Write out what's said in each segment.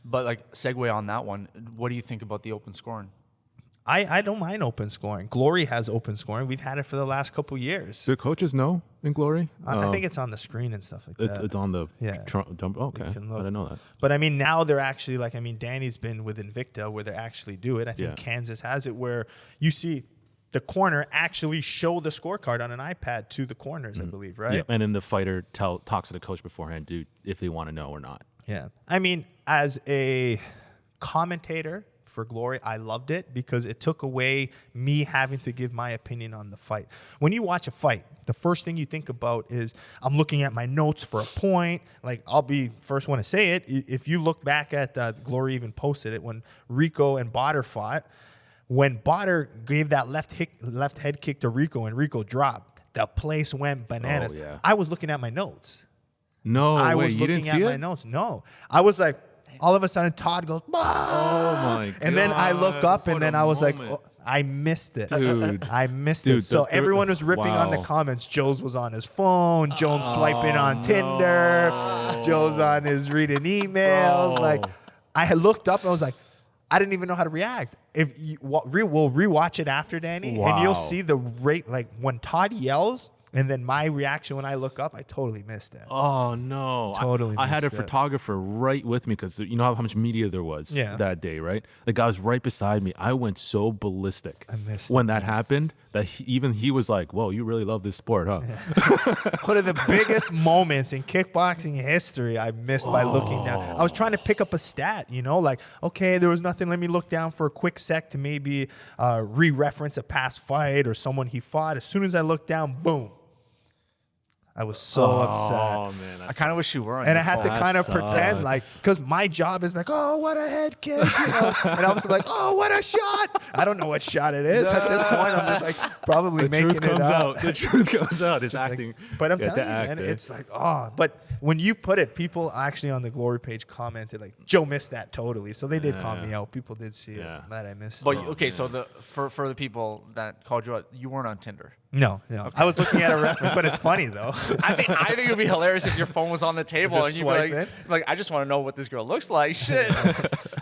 But like segue on that one, what do you think about the open scoring? I don't mind open scoring. Glory has open scoring. We've had it for the last couple years. Do coaches know in Glory? I think it's on the screen and stuff like that. It's on the jump. Okay, I can look. didn't know that. But I mean, now they're actually like, I mean, Danny's been with Invicta where they actually do it. I think Kansas has it where you see the corner actually show the scorecard on an iPad to the corners, I believe, right? Yeah, and then the fighter talks to the coach beforehand, if they want to know or not. Yeah. I mean, as a commentator for Glory, I loved it because it took away me having to give my opinion on the fight. When you watch a fight, the first thing you think about is I'm looking at my notes for a point. Like, I'll be first one to say it. If you look back at Glory even posted it when Rico and Badr fought, when Badr gave that left head kick to Rico and Rico dropped, the place went bananas. Oh, yeah. I was looking at my notes. No, I wait, was you looking didn't see at my it? notes. No. I was like, all of a sudden Todd goes, bah! Oh my god! And then I look up and What then a I was like, moment. oh, I missed it. Dude. I missed it. So everyone was ripping on the comments. Joe's was on his phone. Joe's swiping on Tinder. Joe's on his reading emails. Like, I had looked up and I was like, I didn't even know how to react. If you, we'll rewatch it after, Danny, and you'll see the rate. Like when Todd yells, and then my reaction when I look up, I totally missed it. Oh no! Totally I had a missed it. photographer right with me because you know how much media there was that day, right? The guy was right beside me. I went so ballistic when that happened that he was like, "Whoa, you really love this sport, huh?" One of the biggest moments in kickboxing history I missed by looking down. I was trying to pick up a stat, like, okay, there was nothing. Let me look down for a quick sec to maybe re-reference a past fight or someone he fought. As soon as I looked down, boom. I was so upset. Oh man, I kind of wish you were on And your I had to phone. kind of sucks. pretend like, because my job is like, oh, what a head kick, and I was like, oh, what a shot. I don't know what shot it is at this point. I'm just like probably the making truth it comes up. out. The truth comes out. It's Just like- acting. but I'm You have to telling you, act, man, eh? it's like, but when you put it, people actually on the Glory page commented like, Joe missed that totally. So they did call me out. People did see it that I missed But it. okay, so for the people that called you out, you weren't on Tinder. No. I was looking at a reference, but it's funny though. I think it would be hilarious if your phone was on the table Just and you'd be swipe like, I just want to know what this girl looks like. Shit,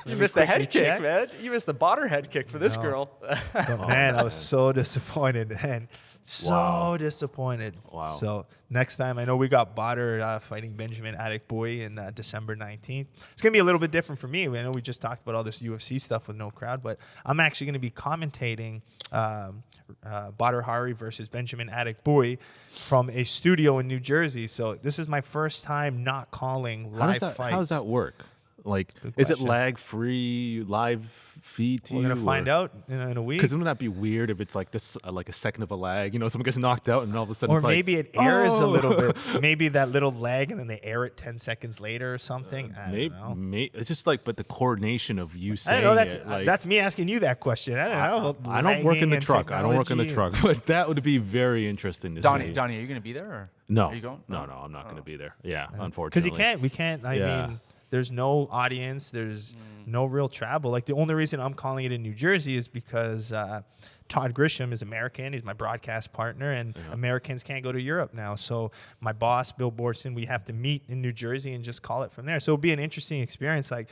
you missed the head quickly kick, check. man. You missed the Badr head kick for this girl. But man, I was so disappointed, man. So disappointed. Wow. So next time, I know we got Badr fighting Benjamin Adekboy in December 19th. It's going to be a little bit different for me. I know we just talked about all this UFC stuff with no crowd, but I'm actually going to be commentating Badr Hari versus Benjamin Adekboy from a studio in New Jersey. So this is my first time not calling live fights. How does that work? Like, Good is it question. lag free live feed to We're you? going to find out in a week. Because wouldn't that be weird if it's like this, like a second of a lag? Someone gets knocked out and all of a sudden Or it's like, maybe it airs a "Oh." little bit. Maybe that little lag and then they air it 10 seconds later or something. I don't know. It's just like, but the coordination of you I saying don't know. it, like, That's me asking you that question. I don't know. I don't work in the Lagging truck. and I don't work in the technology. truck, but that would be very interesting to Donnie, see. are you going to be there? Or No, are you going? no, I'm not going to be there. Yeah, Because unfortunately. we can't. I Yeah. mean, there's no audience. There's no real travel. Like the only reason I'm calling it in New Jersey is because Todd Grisham is American. He's my broadcast partner, and Americans can't go to Europe now. So my boss, Bill Borson, we have to meet in New Jersey and just call it from there. So it'll be an interesting experience. Like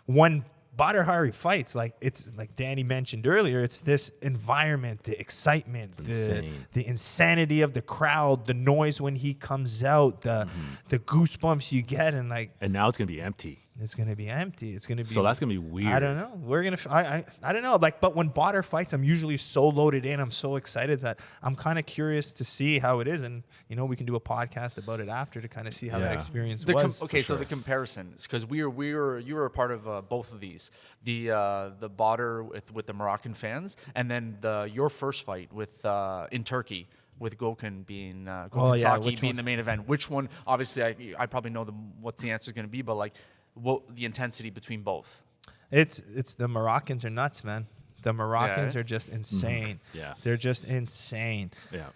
when Badr Hari fights, like it's like Danny mentioned earlier, it's this environment, the excitement, the insanity of the crowd, the noise when he comes out, the goosebumps you get, and like And now it's going to be empty. it's gonna be empty. It's gonna be So that's going to be weird. I don't know. We're gonna. I don't know. Like, but when Badr fights, I'm usually so loaded in. I'm so excited that I'm kind of curious to see how it is, and we can do a podcast about it after to kind of see how that Yeah. experience was. So the comparisons, because you were a part of both of these, the Badr with the Moroccan fans, and then your first fight with in Turkey with Gökhan being Saki being the main event. Which one? Obviously, I probably know what the answer is going to be, but like, what the intensity between both? It's the Moroccans are nuts, man. The Moroccans are just insane. Yeah. They're just insane. Yeah.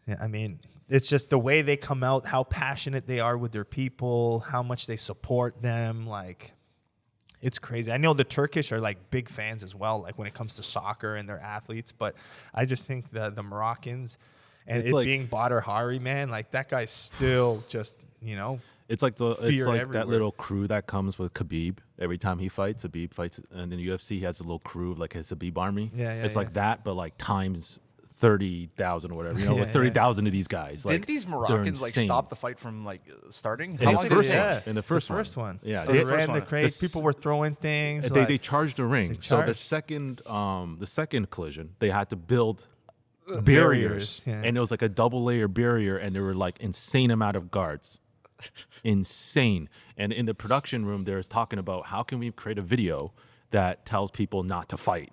Yeah, I mean, it's just the way they come out, how passionate they are with their people, how much they support them. Like, it's crazy. I know the Turkish are like big fans as well, like when it comes to soccer and their athletes. But I just think the Moroccans and It's it like- being Badr Hari, man, like that guy's still just, It's like fear that everywhere. little crew that comes with Khabib every time he fights. Khabib fights, and then UFC has a little crew like his Khabib army. It's like that, but like times 30,000 or whatever. You know, like 30,000 of these guys. Didn't Like, these Moroccans like insane. stop the fight from like starting? In How the long first did it one. take? In the first one. Yeah, They the ran first the one. crates. The People were throwing things. They charged the ring. So the charged. second collision, they had to build barriers, barriers, yeah. and it was like a double layer barrier, and there were like insane amount of guards, insane. And in the production room, they were talking about how can we create a video that tells people not to fight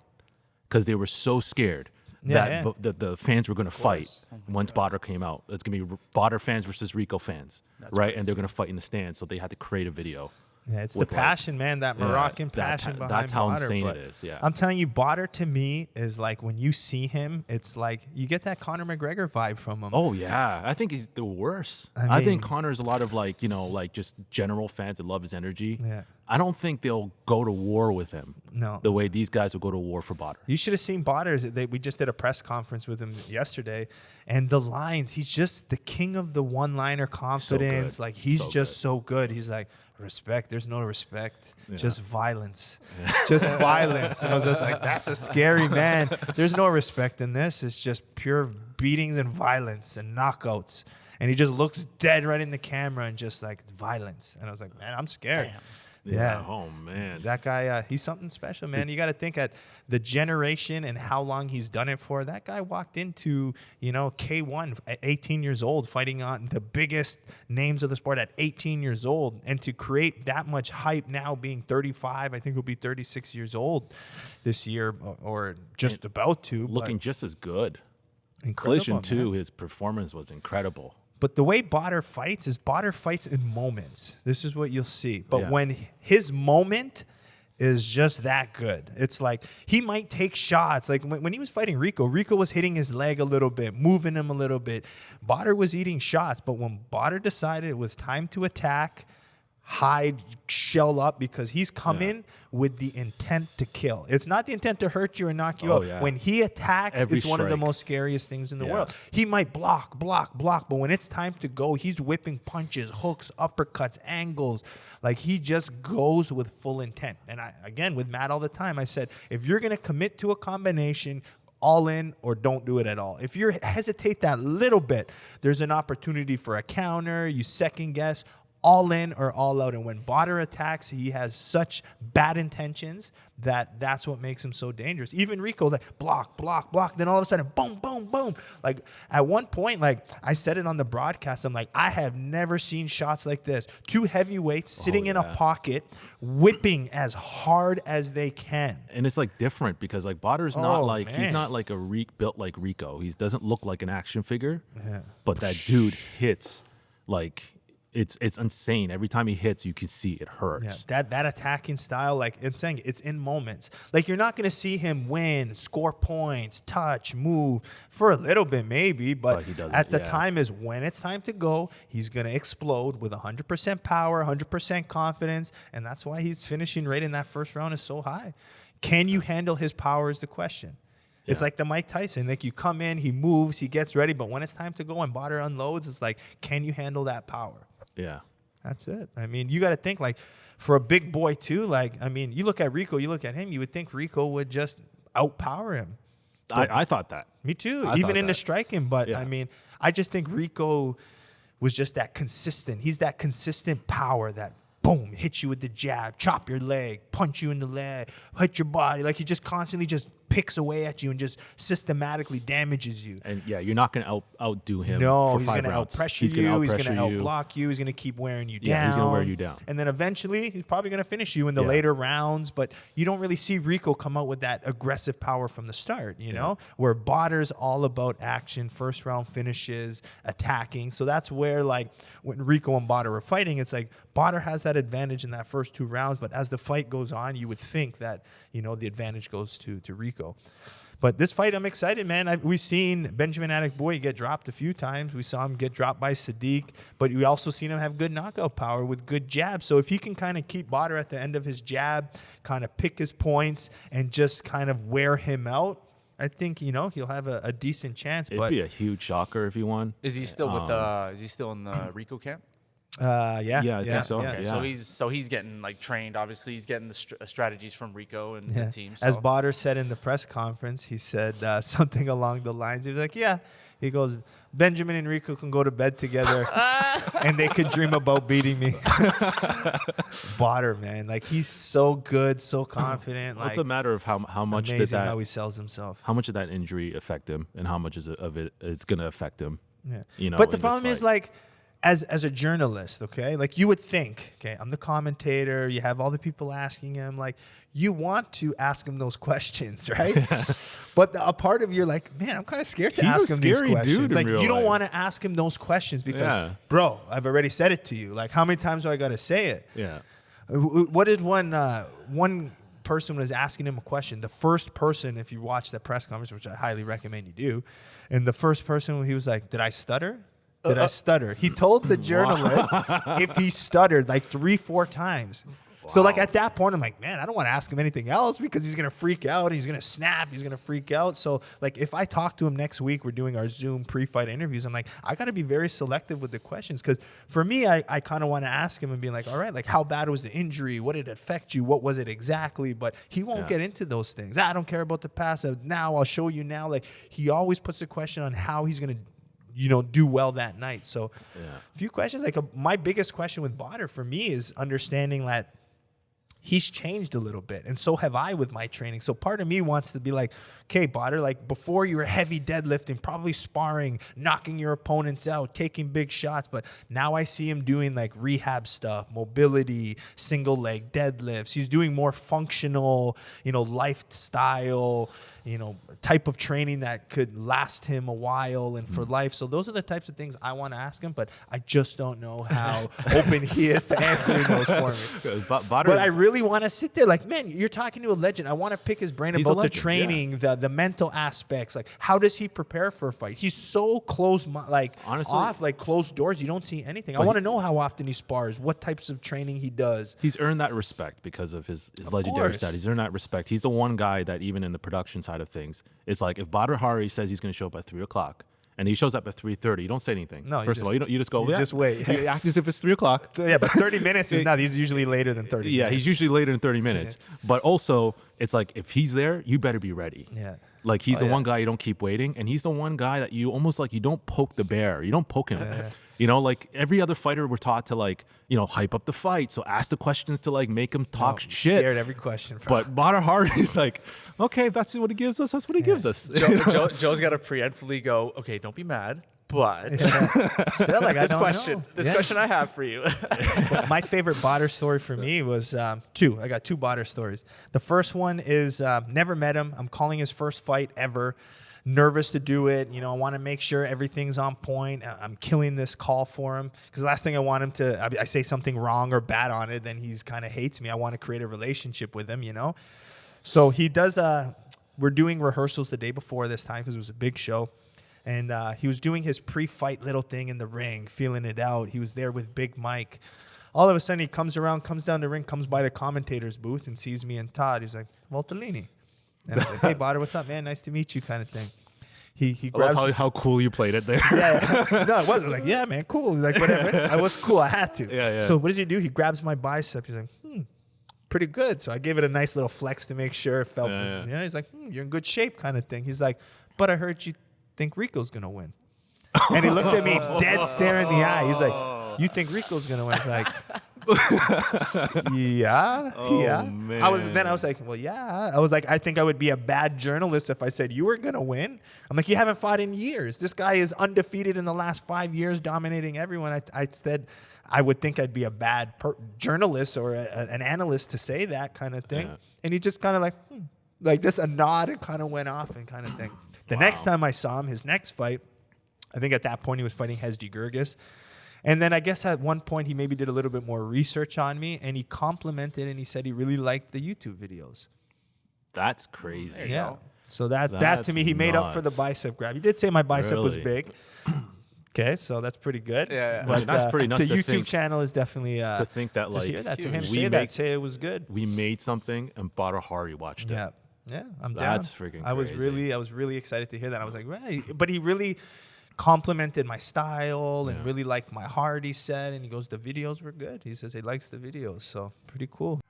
because they were so scared. The fans were going to fight once Badr came out. It's going to be Badr fans versus Rico fans, right? And they're going to fight in the stands. So they had to create a video. Yeah, it's the passion, man. That Moroccan passion behind that's how Badr, insane but it is. Yeah, I'm telling you, Badr to me is like when you see him, it's like you get that Conor McGregor vibe from him. Oh yeah, I think he's the worst. I think Conor's a lot of like like just general fans that love his energy. Yeah. I don't think they'll go to war with him. No. The way these guys will go to war for Badr. You should have seen Badr. We just did a press conference with him yesterday, and the lines. He's just the king of the one-liner confidence. So like he's just so good. He's like, respect. There's no respect. Just violence. Just violence. And I was just like, that's a scary man. There's no respect in this. It's just pure beatings and violence and knockouts. And he just looks dead right in the camera and just like violence. And I was like, man, I'm scared. Damn. Yeah. Oh man. That guy, he's something special, man. You got to think at the generation and how long he's done it for. That guy walked into, K1 at 18 years old, fighting on the biggest names of the sport at 18 years old. And to create that much hype now being 35, I think he'll be 36 years old this year or just about to. Looking just as good. Incredible, Collision 2, man. his performance was incredible. But the way Badr fights is Badr fights in moments. This is what you'll see. But Yeah. when his moment is just that good, it's like he might take shots. Like when he was fighting Rico was hitting his leg a little bit, moving him a little bit. Badr was eating shots. But when Badr decided it was time to attack, hide, shell up, because he's coming with the intent to kill. It's not the intent to hurt you or knock you out. Yeah. When he attacks, Every it's one of the strike. most scariest things in the Yeah. world. He might block, but when it's time to go, he's whipping punches, hooks, uppercuts, angles. Like he just goes with full intent. And again, with Matt all the time, I said, if you're going to commit to a combination, all in or don't do it at all. If you hesitate that little bit, there's an opportunity for a counter, you second guess, all in or all out. And when Badr attacks, he has such bad intentions that's what makes him so dangerous. Even Rico, like block. Then all of a sudden, boom, boom, boom. Like at one point, like I said it on the broadcast, I'm like, I have never seen shots like this. Two heavyweights sitting in a pocket, whipping as hard as they can. And it's like different because like Badr's not like man. he's not like built like Rico. He doesn't look like an action figure. But that dude hits like it's insane. Every time he hits, you can see it hurts. Yeah, that attacking style, like I'm saying, it's in moments. Like you're not going to see him win, score points, touch, move for a little bit maybe, but he doesn't, at the time is when it's time to go, he's going to explode with 100% power, 100% confidence, and that's why he's finishing right in that first round is so high. Can you handle his power is the question. It's like the Mike Tyson. Like you come in, he moves, he gets ready, but when it's time to go and Badr unloads, it's like, can you handle that power? Yeah. That's it. I mean, you got to think like for a big boy too. Like, I mean, you look at Rico, you look at him, you would think Rico would just outpower him. I thought that. Me too. I Even thought in the that. striking. But Yeah. I mean, I just think Rico was just that consistent. He's that consistent power that boom, hit you with the jab, chop your leg, punch you in the leg, hit your body. Like he just constantly just picks away at you and just systematically damages you. And yeah, you're not gonna outdo him. No, for he's 5 going to rounds. out-pressure He's gonna you. He's out-pressure going to you. out-block you. He's going to keep wearing you down. Yeah, he's gonna wear you down. And then eventually, he's probably going to finish you in the Yeah. later rounds. But you don't really see Rico come out with that aggressive power from the start, you know? Where Badr's all about action, first round finishes, attacking. So that's where, like, when Rico and Badr were fighting, it's like Badr has that advantage in that first 2 rounds. But as the fight goes on, you would think that, you know, the advantage goes to Rico. But this fight, I'm excited, man. We've seen Benjamin Adekboye get dropped a few times. We saw him get dropped by Sadiq, but we also seen him have good knockout power with good jabs. So if he can kind of keep Badr at the end of his jab, kind of pick his points, and just kind of wear him out, I think, you know, he'll have a decent chance. It'd be a huge shocker if he won. Is he still with? Is he still in the Rico camp? Yeah, I think so. Okay, Yeah. so he's getting like trained. Obviously, he's getting the strategies from Rico and the team. So. As Badr said in the press conference, he said something along the lines. He was like, "Yeah." He goes, "Benjamin and Rico can go to bed together, and they could dream about beating me." Badr, man, like he's so good, so confident. Well, like it's a matter of how much did amazing that how he sells himself. how much did that injury affect him, and how much of it is going to affect him. Yeah. You know, but the in this problem is fight. like as a journalist, okay? Like you would think, okay, I'm the commentator, you have all the people asking him, like you want to ask him those questions, right? But a part of you're like, man, I'm kind of scared to He's ask a him these scary questions. dude in Like real you don't life. want to ask him those questions because, Yeah. bro, I've already said it to you. Like how many times do I got to say it? Yeah. What did one person was asking him a question? The first person, if you watch that press conference, which I highly recommend you do, and the first person, he was like, "Did I stutter? Did I stutter?" He told the journalist if he stuttered like 3-4 times. So like at that point, I'm like, man, I don't want to ask him anything else because he's gonna freak out. He's gonna snap. He's gonna freak out. So like if I talk to him next week, we're doing our Zoom pre-fight interviews. I'm like, I gotta be very selective with the questions because for me, I kind of want to ask him and be like, all right, like how bad was the injury? What did it affect you? What was it exactly? But he won't get into those things. I don't care about the past. Now I'll show you now. Like he always puts a question on how he's gonna do well that night. So a few questions. Like my biggest question with Badr for me is understanding that he's changed a little bit, and so have I with my training. So part of me wants to be like, okay, Badr, like before you were heavy deadlifting, probably sparring, knocking your opponents out, taking big shots, but now I see him doing like rehab stuff, mobility, single leg deadlifts. He's doing more functional, lifestyle, type of training that could last him a while and for life. So those are the types of things I want to ask him, but I just don't know how open he is to answering those for me. But I really want to sit there like, man, you're talking to a legend. I want to pick his brain He's about a the legend, training, the mental aspects. Like, how does he prepare for a fight? He's so close, Honestly, off, like closed doors. You don't see anything. I want to know how often he spars, what types of training he does. He's earned that respect because of his legendary course. stat. He's earned that respect. He's the one guy that even in the production side of things, it's like if Badr Hari says he's going to show up at 3:00 and he shows up at 3:30, you don't say anything. No, First of all, you just go. you just wait. You act as if it's 3:00. Yeah, but 30 minutes is not. He's usually later than 30 Yeah, minutes. he's usually later than 30 minutes. But also, it's like if he's there, you better be ready. Yeah. Like he's the one guy you don't keep waiting, and he's the one guy that you almost like you don't poke the bear. You don't poke him. Like every other fighter, we're taught to hype up the fight. So ask the questions to make him talk shit. Scared every question. But Badr Hari is like, okay, that's what he gives us. That's what he gives us. Joe's got to preemptively go, okay, don't be mad, but Still, I don't know. This question I have for you. But my favorite Badr story for me was two. I got two Badr stories. The first one is never met him. I'm calling his first fight ever. Nervous to do it. I want to make sure everything's on point. I'm killing this call for him because the last thing I want him to, I say something wrong or bad on it, then he's kind of hates me. I want to create a relationship with him, So he does, we're doing rehearsals the day before this time because it was a big show. And he was doing his pre-fight little thing in the ring, feeling it out. He was there with Big Mike. All of a sudden, he comes around, comes down the ring, comes by the commentator's booth and sees me and Todd. He's like, Valtellini. And I was like, hey, Badr, what's up, man? Nice to meet you kind of thing. He I grabs love how cool you played it there. yeah. No, it was. I was like, yeah, man, cool. Like, whatever. I was cool. I had to. Yeah. So what does he do? He grabs my bicep. He's like, pretty good. So I gave it a nice little flex to make sure it felt, he's like, you're in good shape kind of thing. He's like, but I heard you think Rico's going to win. And he looked at me dead stare in the eye. He's like, you think Rico's going to win? It's like, yeah. Man. I was like, well, yeah. I was like, I think I would be a bad journalist if I said you were going to win. I'm like, you haven't fought in years. This guy is undefeated in the last 5 years, dominating everyone. I said, I would think I'd be a bad journalist or an analyst to say that kind of thing. Yeah. And he just kind of like just a nod and kind of went off and kind of thing. The next time I saw him, his next fight, I think at that point he was fighting Hezdi Gergis. And then I guess at one point he maybe did a little bit more research on me, and he complimented and he said he really liked the YouTube videos. That's crazy. Yeah. So that to me, he made up for the bicep grab. He did say my bicep was big. Okay, so that's pretty good. Yeah. But that's pretty nuts. The YouTube channel is definitely to think that to hear that to him say it was good. We made something and Badr Hari watched it. Yeah, I'm down. That's freaking crazy. I was really excited to hear that. I was like, right. But he really complimented my style and Yeah. really liked my heart, he said. And he goes, the videos were good. He says he likes the videos. So pretty cool.